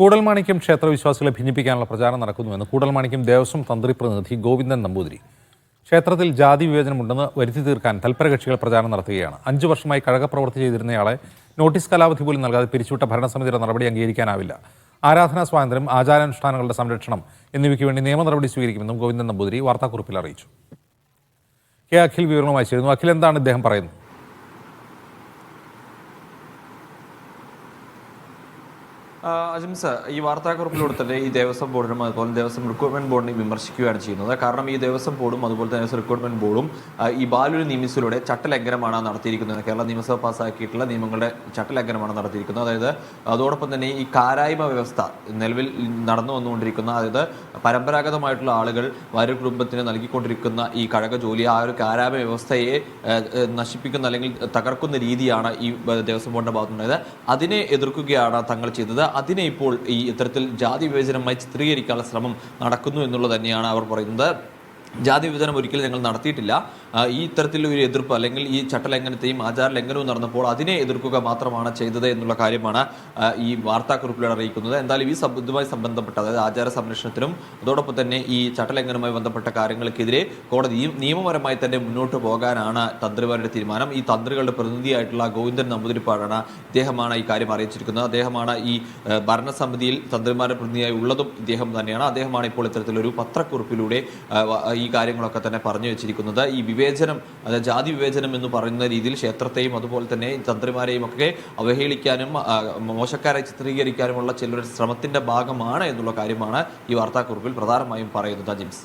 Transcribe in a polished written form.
കൂടൽമാണിക്യം ക്ഷേത്ര വിശ്വാസികളെ ഭിന്നിപ്പിക്കാനുള്ള പ്രചാരണം നടക്കുന്നുവെന്ന് കൂടൽമാണിക്യം ദേവസ്വം തന്ത്രി പ്രതിനിധി ഗോവിന്ദൻ നമ്പൂതിരി. ക്ഷേത്രത്തിൽ ജാതി വിവേചനമുണ്ടെന്ന് വരുത്തി തീർക്കാൻ തൽപരകക്ഷികൾ പ്രചാരണം നടത്തുകയാണ്. 5 വർഷമായി കഴകപ്രവൃത്തി ചെയ്തിരുന്നയാളെ നോട്ടീസ് കാലാവധി പോലും നൽകാതെ പിരിച്ചുവിട്ട ഭരണസമിതിയുടെ നടപടി അംഗീകരിക്കാനാവില്ല. ആരാധനാ സ്വാതന്ത്ര്യം, ആചാരാനുഷ്ഠാനങ്ങളുടെ സംരക്ഷണം എന്നിവയ്ക്ക് വേണ്ടി നിയമ നടപടി സ്വീകരിക്കുമെന്നും ഗോവിന്ദൻ നമ്പൂതിരി വാർത്താക്കുറിപ്പിൽ അറിയിച്ചു. കെ അഖിൽ വിവരണവുമായി ചേരുന്നു. അഖിൽ, എന്താണ് ഇദ്ദേഹം പറയുന്നത്? അജിംസ്, ഈ വാർത്താക്കുറിപ്പിലൂടെ തന്നെ ഈ ദേവസ്വം ബോർഡിനും അതുപോലെ ദേവസ്വം റിക്രൂട്ട്മെന്റ് ബോർഡിനെ വിമർശിക്കുകയാണ് ചെയ്യുന്നത്. കാരണം ഈ ദേവസ്വം ബോർഡും അതുപോലെ തന്നെ ദേവസ്വം റിക്രൂട്ട്മെന്റ് ബോർഡും ഈ ബാലുരു നിയമത്തിലൂടെ ചട്ടലംഘനമാണ് നടത്തിയിരിക്കുന്നത്. കേരള നിയമസഭ പാസ്സാക്കിയിട്ടുള്ള നിയമങ്ങളുടെ ചട്ടലംഘനമാണ് നടത്തിയിരിക്കുന്നത്. അതായത് അതോടൊപ്പം തന്നെ ഈ കാരായ്മ വ്യവസ്ഥ നിലവിൽ നടന്നു വന്നുകൊണ്ടിരിക്കുന്ന, അതായത് പരമ്പരാഗതമായിട്ടുള്ള ആളുകൾ വാര്യർ കുടുംബത്തിന് നൽകിക്കൊണ്ടിരിക്കുന്ന ഈ കഴക ജോലി, ആ ഒരു കാരായ്മ വ്യവസ്ഥയെ നശിപ്പിക്കുന്ന അല്ലെങ്കിൽ തകർക്കുന്ന രീതിയാണ് ഈ ദേവസ്വം ബോർഡിന്റെ ഭാഗത്തുണ്ടായത്. അതിനെ എതിർക്കുകയാണ് തങ്ങൾ ചെയ്തത്. അതിനെ ഇപ്പോൾ ഈ ഇത്തരത്തിൽ ജാതി വിവേചനമായി ചിത്രീകരിക്കാനുള്ള ശ്രമം നടക്കുന്നു എന്നുള്ളത് തന്നെയാണ് അവർ പറയുന്നത്. ജാതി വിഭജനം ഒരിക്കലും ഞങ്ങൾ നടത്തിയിട്ടില്ല. ഈ ഇത്തരത്തിലൊരു എതിർപ്പ് അല്ലെങ്കിൽ ഈ ചട്ടലംഘനത്തെയും ആചാര ലംഘനവും നടന്നപ്പോൾ അതിനെ എതിർക്കുക മാത്രമാണ് ചെയ്തത് എന്നുള്ള കാര്യമാണ് ഈ വാർത്താക്കുറിപ്പിലൂടെ അറിയിക്കുന്നത്. എന്തായാലും ഈ ഇതുമായി ബന്ധപ്പെട്ട, അതായത് ആചാര സംരക്ഷണത്തിനും അതോടൊപ്പം തന്നെ ഈ ചട്ടലംഘനവുമായി ബന്ധപ്പെട്ട കാര്യങ്ങൾക്കെതിരെ കോടതി നിയമപരമായി തന്നെ മുന്നോട്ട് പോകാനാണ് തന്ത്രിമാരുടെ തീരുമാനം. ഈ തന്ത്രികളുടെ പ്രതിനിധിയായിട്ടുള്ള ഗോവിന്ദൻ നമ്പൂതിരിപ്പാടാണ്, ഇദ്ദേഹമാണ് ഈ കാര്യം അറിയിച്ചിരിക്കുന്നത്. അദ്ദേഹമാണ് ഈ ഭരണസമിതിയിൽ തന്ത്രിമാരുടെ പ്രതിനിധിയായി ഉള്ളതും ഇദ്ദേഹം തന്നെയാണ്. അദ്ദേഹമാണ് ഇപ്പോൾ ഇത്തരത്തിലൊരു പത്രക്കുറിപ്പിലൂടെ ഈ കാര്യങ്ങളൊക്കെ തന്നെ പറഞ്ഞു വെച്ചിരിക്കുന്നത്. ഈ വിവേചനം, അതായത് ജാതി വിവേചനം എന്ന് പറയുന്ന രീതിയിൽ ക്ഷേത്രത്തെയും അതുപോലെ തന്നെ തന്ത്രിമാരെയും ഒക്കെ അവഹേളിക്കാനും മോശക്കാരെ ചിത്രീകരിക്കാനുമുള്ള ചിലരുടെ ശ്രമത്തിന്റെ ഭാഗമാണ് എന്നുള്ള കാര്യമാണ് ഈ വാർത്താക്കുറിപ്പിൽ പ്രധാനമായും പറയുന്നത്. ജിംസ്.